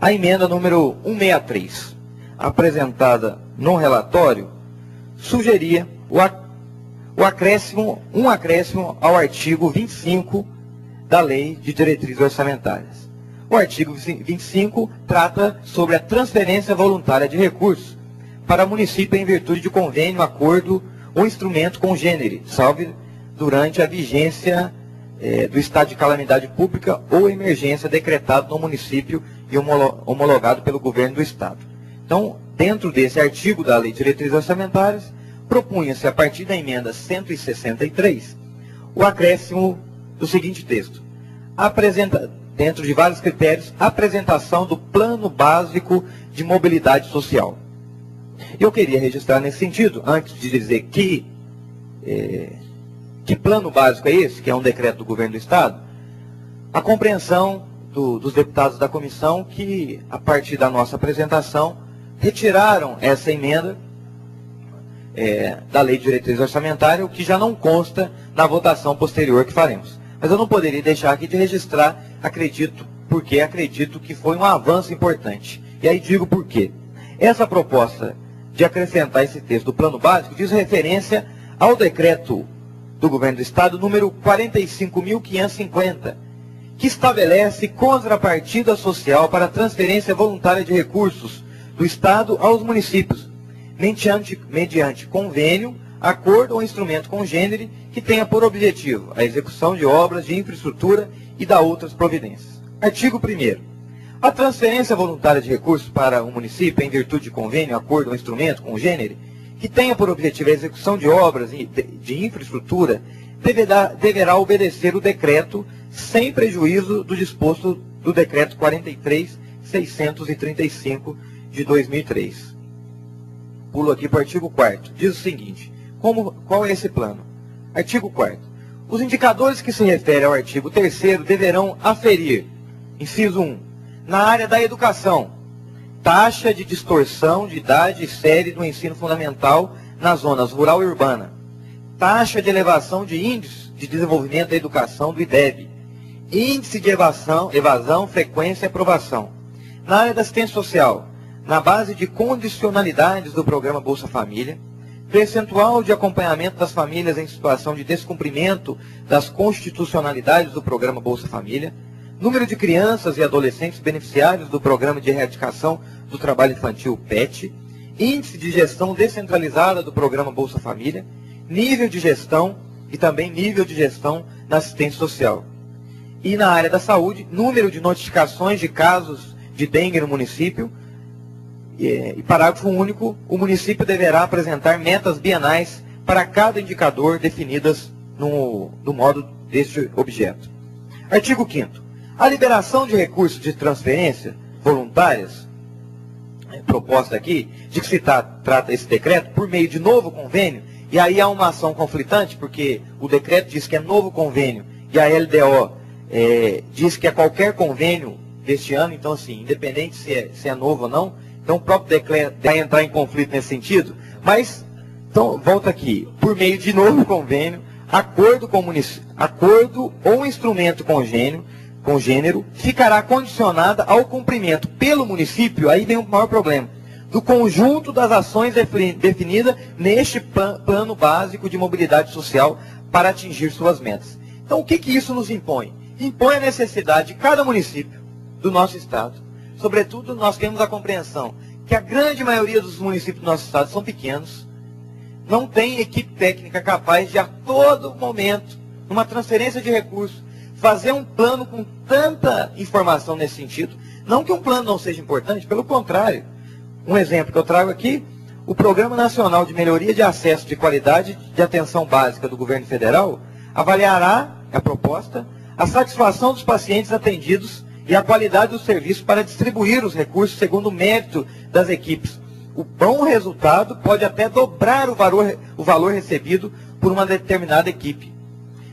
A emenda número 163, apresentada no relatório, sugeria um acréscimo ao artigo 25 da Lei de Diretrizes Orçamentárias. O artigo 25 trata sobre a transferência voluntária de recursos para município em virtude de convênio, acordo ou instrumento congênere, salvo durante a vigência do estado de calamidade pública ou emergência decretado no município e homologado pelo governo do estado. Então, dentro desse artigo da Lei de Diretrizes Orçamentárias, propunha-se, a partir da emenda 163, o acréscimo do seguinte texto: dentro de vários critérios, apresentação do Plano Básico de Mobilidade Social. Eu queria registrar nesse sentido, antes de dizer que plano básico é esse, que é um decreto do governo do estado, a compreensão dos deputados da comissão que, a partir da nossa apresentação, retiraram essa emenda da Lei de Diretrizes Orçamentárias, o que já não consta na votação posterior que faremos. Mas eu não poderia deixar aqui de registrar, acredito que foi um avanço importante. E aí digo por quê. Essa proposta de acrescentar esse texto do Plano Básico diz referência ao decreto do governo do estado número 45.550, que estabelece contrapartida social para transferência voluntária de recursos do estado aos municípios, mediante convênio, acordo ou instrumento congênere que tenha por objetivo a execução de obras de infraestrutura e da outras providências. Artigo 1º. A transferência voluntária de recursos para o município em virtude de convênio, acordo ou instrumento congênere que tenha por objetivo a execução de obras de infraestrutura deverá obedecer o decreto sem prejuízo do disposto do decreto 43.635 de 2003. Pulo aqui para o artigo 4º. Diz o seguinte: qual é esse plano? Artigo 4º. Os indicadores que se referem ao artigo 3º deverão aferir, inciso 1, na área da educação, taxa de distorção de idade e série do ensino fundamental nas zonas rural e urbana, taxa de elevação de índice de desenvolvimento da educação do IDEB, índice de evasão, frequência e aprovação. Na área da assistência social, na base de condicionalidades do programa Bolsa Família, percentual de acompanhamento das famílias em situação de descumprimento das constitucionalidades do programa Bolsa Família, número de crianças e adolescentes beneficiários do Programa de Erradicação do Trabalho Infantil PET, índice de gestão descentralizada do Programa Bolsa Família, nível de gestão e também nível de gestão na assistência social. E na área da saúde, número de notificações de casos de dengue no município. E parágrafo único, o município deverá apresentar metas bienais para cada indicador definidas no modo deste objeto. Artigo 5º. A liberação de recursos de transferência voluntárias, proposta aqui, de que se trata esse decreto, por meio de novo convênio, e aí há uma ação conflitante, porque o decreto diz que é novo convênio, e a LDO diz que é qualquer convênio deste ano, então assim, independente se é novo ou não, então o próprio decreto vai entrar em conflito nesse sentido, mas, então, volta aqui, por meio de novo convênio, acordo ou instrumento congênero, ficará condicionada ao cumprimento pelo município, aí vem o maior problema, do conjunto das ações definidas neste plano básico de mobilidade social para atingir suas metas. Então, o que isso nos impõe? Impõe a necessidade de cada município do nosso estado. Sobretudo, nós temos a compreensão que a grande maioria dos municípios do nosso estado são pequenos, não tem equipe técnica capaz de, a todo momento, numa transferência de recursos, fazer um plano com tanta informação nesse sentido. Não que um plano não seja importante, pelo contrário. Um exemplo que eu trago aqui, o Programa Nacional de Melhoria de Acesso de Qualidade de Atenção Básica do Governo Federal avaliará, a proposta, a satisfação dos pacientes atendidos e a qualidade do serviço para distribuir os recursos segundo o mérito das equipes. O bom resultado pode até dobrar o valor recebido por uma determinada equipe.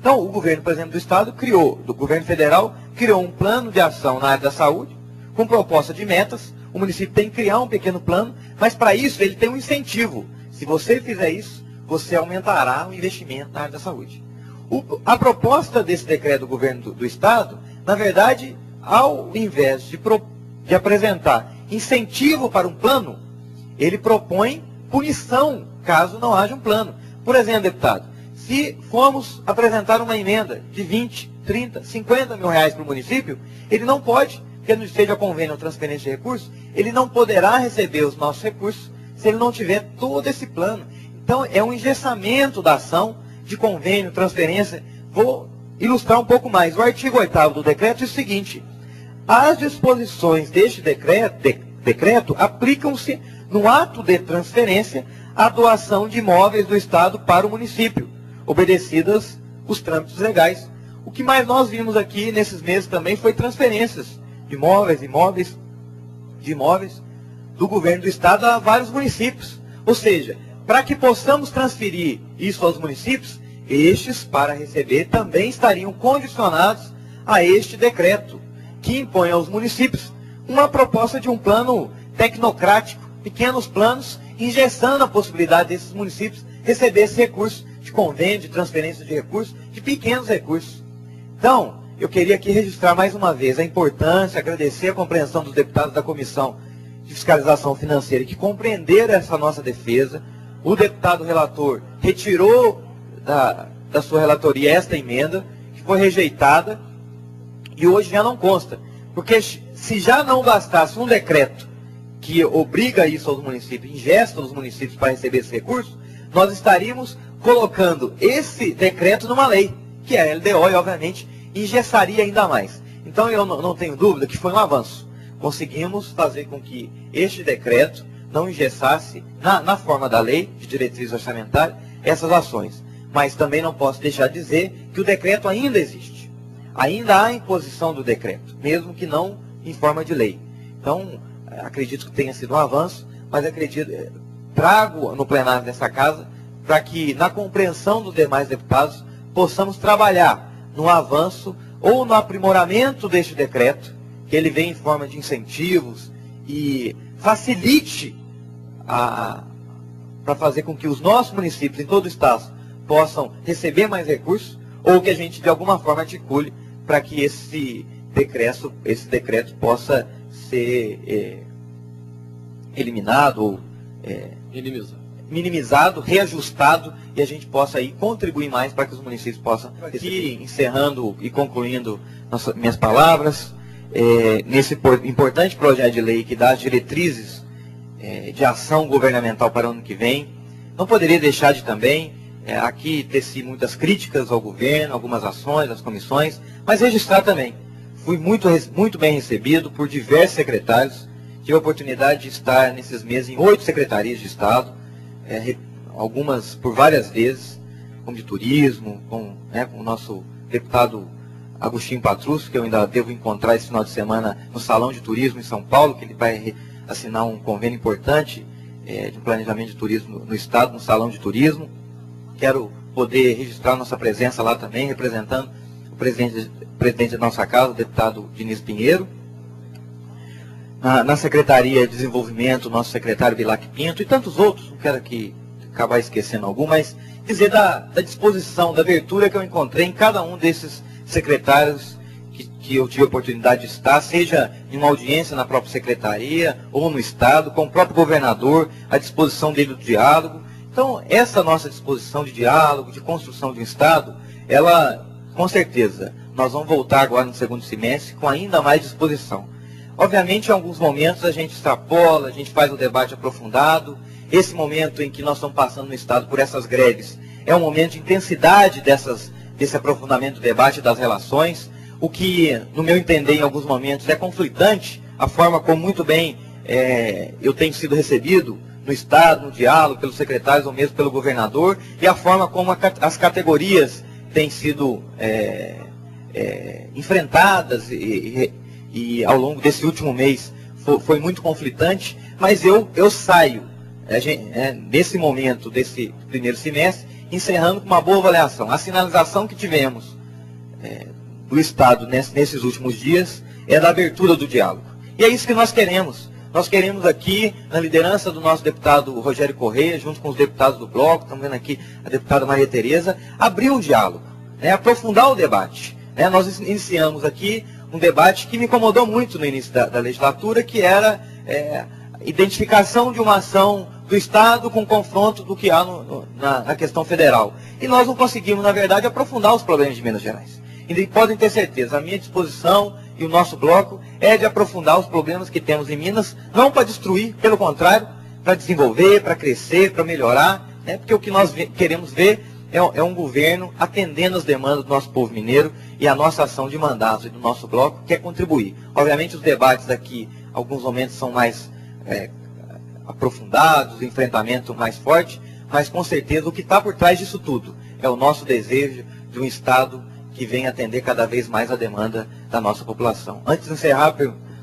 Então, o governo, por exemplo, do Estado do governo federal, criou um plano de ação na área da saúde, com proposta de metas. O município tem que criar um pequeno plano, mas para isso ele tem um incentivo. Se você fizer isso, você aumentará o investimento na área da saúde. A proposta desse decreto do governo do Estado, na verdade, ao invés de de apresentar incentivo para um plano, ele propõe punição caso não haja um plano. Por exemplo, deputado, se formos apresentar uma emenda de 20, 30, 50 mil reais para o município, ele não pode, porque não esteja convênio ou transferência de recursos, ele não poderá receber os nossos recursos se ele não tiver todo esse plano. Então, é um engessamento da ação de convênio, transferência. Vou ilustrar um pouco mais. O artigo 8º do decreto diz o seguinte: as disposições deste decreto aplicam-se no ato de transferência à doação de imóveis do Estado para o município, obedecidas os trâmites legais. O que mais nós vimos aqui nesses meses também foi transferências de imóveis do governo do Estado a vários municípios. Ou seja, para que possamos transferir isso aos municípios, estes, para receber, também estariam condicionados a este decreto, que impõe aos municípios uma proposta de um plano tecnocrático, pequenos planos, engessando a possibilidade desses municípios receber esse recurso de convênio, de transferência de recursos, de pequenos recursos. Então, eu queria aqui registrar mais uma vez a importância, agradecer a compreensão dos deputados da Comissão de Fiscalização Financeira, que compreenderam essa nossa defesa. O deputado relator retirou da sua relatoria esta emenda, que foi rejeitada, e hoje já não consta. Porque se já não bastasse um decreto que obriga isso aos municípios, ingesta os municípios para receber esse recurso, nós estaríamos colocando esse decreto numa lei, que é a LDO, e obviamente engessaria ainda mais. Então eu não tenho dúvida que foi um avanço. Conseguimos fazer com que este decreto não engessasse, na forma da lei de diretriz orçamentária, essas ações. Mas também não posso deixar de dizer que o decreto ainda existe. Ainda há imposição do decreto, mesmo que não em forma de lei. Então, acredito que tenha sido um avanço, mas trago no plenário dessa casa para que, na compreensão dos demais deputados, possamos trabalhar no avanço ou no aprimoramento deste decreto, que ele vem em forma de incentivos e facilite para fazer com que os nossos municípios em todo o estado possam receber mais recursos, ou que a gente de alguma forma articule para que esse decreto possa ser eliminado ou minimizado, reajustado, e a gente possa aí contribuir mais para que os municípios possam. Aqui, encerrando e concluindo minhas palavras, nesse importante projeto de lei que dá as diretrizes de ação governamental para o ano que vem, não poderia deixar de também aqui teci muitas críticas ao governo, algumas ações, às comissões, mas registrar também. Fui muito bem recebido por diversos secretários, tive a oportunidade de estar nesses meses em 8 secretarias de Estado, algumas por várias vezes, como de turismo, com o nosso deputado Agostinho Patrus, que eu ainda devo encontrar esse final de semana no Salão de Turismo em São Paulo, que ele vai assinar um convênio importante de planejamento de turismo no Estado, no Salão de Turismo. Quero poder registrar nossa presença lá também, representando o presidente da nossa casa, o deputado Diniz Pinheiro. Na Secretaria de Desenvolvimento, o nosso secretário Bilac Pinto e tantos outros, não quero aqui acabar esquecendo algum, mas dizer da disposição, da abertura que eu encontrei em cada um desses secretários que eu tive a oportunidade de estar, seja em uma audiência na própria secretaria ou no Estado, com o próprio governador, à disposição dele do diálogo. Então, essa nossa disposição de diálogo, de construção de um Estado, ela, com certeza, nós vamos voltar agora no segundo semestre com ainda mais disposição. Obviamente, em alguns momentos a gente extrapola, a gente faz o debate aprofundado. Esse momento em que nós estamos passando no Estado por essas greves é um momento de intensidade desse aprofundamento do debate das relações, o que, no meu entender, em alguns momentos é conflitante, a forma como muito bem eu tenho sido recebido no Estado, no diálogo, pelos secretários ou mesmo pelo governador, e a forma como as categorias têm sido enfrentadas e ao longo desse último mês foi muito conflitante, mas eu saio, nesse momento, desse primeiro semestre, encerrando com uma boa avaliação. A sinalização que tivemos do Estado nesses últimos dias é da abertura do diálogo. E é isso que nós queremos. Nós queremos aqui, na liderança do nosso deputado Rogério Correia, junto com os deputados do Bloco, estamos vendo aqui a deputada Maria Tereza, abrir um diálogo, aprofundar o debate. Nós iniciamos aqui um debate que me incomodou muito no início da legislatura, que era a identificação de uma ação do Estado com confronto do que há na questão federal. E nós não conseguimos, na verdade, aprofundar os problemas de Minas Gerais. E podem ter certeza, a minha disposição e o nosso bloco é de aprofundar os problemas que temos em Minas, não para destruir, pelo contrário, para desenvolver, para crescer, para melhorar, né? Porque o que nós queremos ver é um governo atendendo as demandas do nosso povo mineiro, e a nossa ação de mandato e do nosso bloco quer contribuir. Obviamente os debates aqui, alguns momentos são mais aprofundados, o enfrentamento mais forte, mas com certeza o que está por trás disso tudo é o nosso desejo de um Estado que venha atender cada vez mais a demanda da nossa população. Antes de encerrar,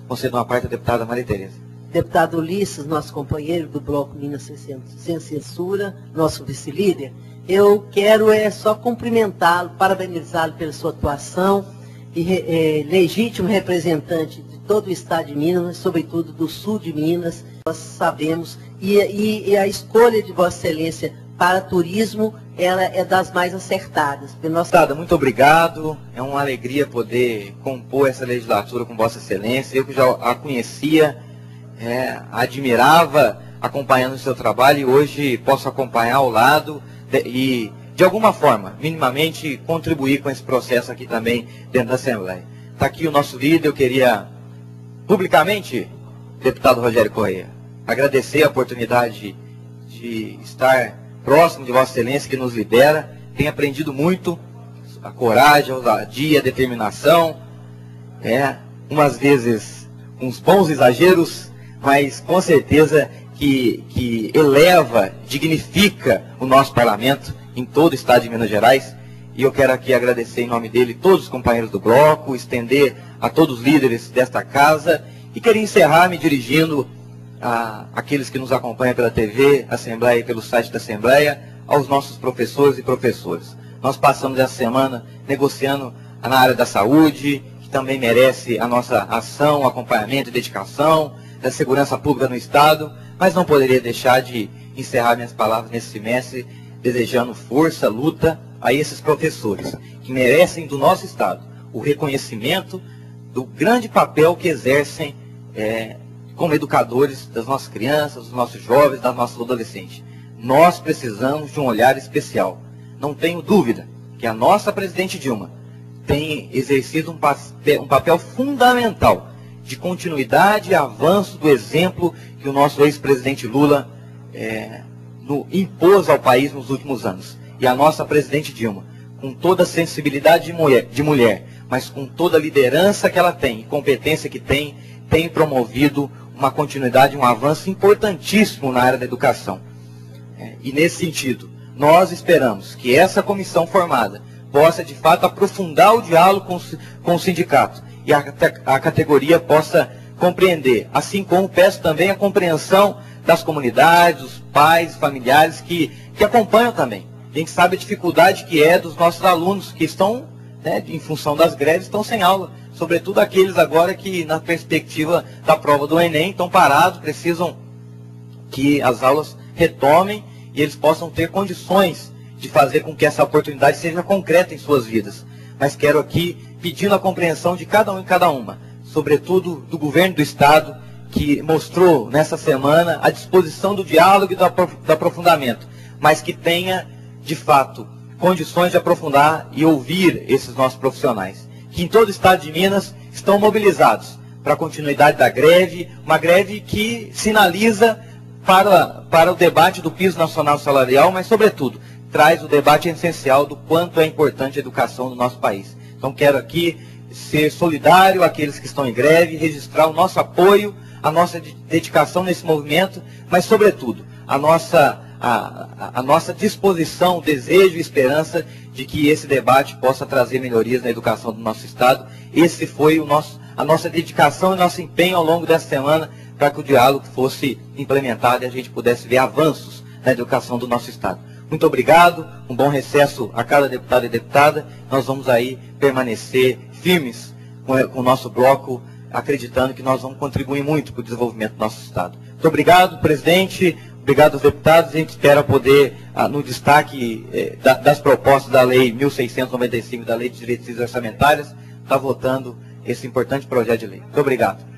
concedo uma parte à deputada Maria Tereza. Deputado Ulisses, nosso companheiro do Bloco Minas Sem Censura, nosso vice-líder, eu quero só cumprimentá-lo, parabenizá-lo pela sua atuação, e legítimo representante de todo o estado de Minas, mas sobretudo do sul de Minas. Nós sabemos, e a escolha de Vossa Excelência para turismo, ela é das mais acertadas. Deputada, muito obrigado. É uma alegria poder compor essa legislatura com Vossa Excelência. Eu que já a conhecia, admirava acompanhando o seu trabalho, e hoje posso acompanhar ao lado e, de alguma forma, minimamente, contribuir com esse processo aqui também dentro da Assembleia. Está aqui o nosso líder. Eu queria, publicamente, deputado Rogério Correia, agradecer a oportunidade de estar próximo de Vossa Excelência, que nos lidera. Tenho aprendido muito, a coragem, a ousadia, a determinação, umas vezes uns bons exageros, mas com certeza que eleva, dignifica o nosso parlamento em todo o estado de Minas Gerais. E eu quero aqui agradecer em nome dele todos os companheiros do bloco, estender a todos os líderes desta casa, e queria encerrar me dirigindo àqueles que nos acompanham pela TV, Assembleia e pelo site da Assembleia, aos nossos professores e professoras. Nós passamos essa semana negociando na área da saúde, que também merece a nossa ação, acompanhamento e dedicação, da segurança pública no Estado, mas não poderia deixar de encerrar minhas palavras nesse semestre desejando força, luta a esses professores, que merecem do nosso Estado o reconhecimento do grande papel que exercem como educadores das nossas crianças, dos nossos jovens, das nossas adolescentes. Nós precisamos de um olhar especial. Não tenho dúvida que a nossa presidente Dilma tem exercido um papel fundamental de continuidade e avanço do exemplo que o nosso ex-presidente Lula impôs ao país nos últimos anos. E a nossa presidente Dilma, com toda a sensibilidade de mulher, mas com toda a liderança que ela tem, e competência que tem promovido uma continuidade, um avanço importantíssimo na área da educação. E nesse sentido, nós esperamos que essa comissão formada possa de fato aprofundar o diálogo com o sindicato, e a categoria possa compreender, assim como peço também a compreensão das comunidades, dos pais, familiares que acompanham também. A gente sabe a dificuldade que é dos nossos alunos que estão, em função das greves, estão sem aula. Sobretudo aqueles agora que, na perspectiva da prova do Enem, estão parados, precisam que as aulas retomem e eles possam ter condições de fazer com que essa oportunidade seja concreta em suas vidas. Mas quero aqui pedindo a compreensão de cada um e cada uma, sobretudo do governo do Estado, que mostrou nessa semana a disposição do diálogo e do aprofundamento, mas que tenha, de fato, condições de aprofundar e ouvir esses nossos profissionais, que em todo o estado de Minas estão mobilizados para a continuidade da greve, uma greve que sinaliza para o debate do piso nacional salarial, mas, sobretudo, traz o debate essencial do quanto é importante a educação no nosso país. Então, quero aqui ser solidário àqueles que estão em greve, registrar o nosso apoio, a nossa dedicação nesse movimento, mas, sobretudo, a nossa disposição, desejo e esperança de que esse debate possa trazer melhorias na educação do nosso Estado. Esse foi a nossa dedicação e nosso empenho ao longo dessa semana para que o diálogo fosse implementado e a gente pudesse ver avanços na educação do nosso Estado. Muito obrigado, um bom recesso a cada deputado e deputada. Nós vamos aí permanecer firmes com o nosso bloco, acreditando que nós vamos contribuir muito para o desenvolvimento do nosso Estado. Muito obrigado, presidente. Obrigado aos deputados. A gente espera poder, no destaque das propostas da Lei 1.695, da Lei de Diretrizes Orçamentárias, estar votando esse importante projeto de lei. Muito obrigado.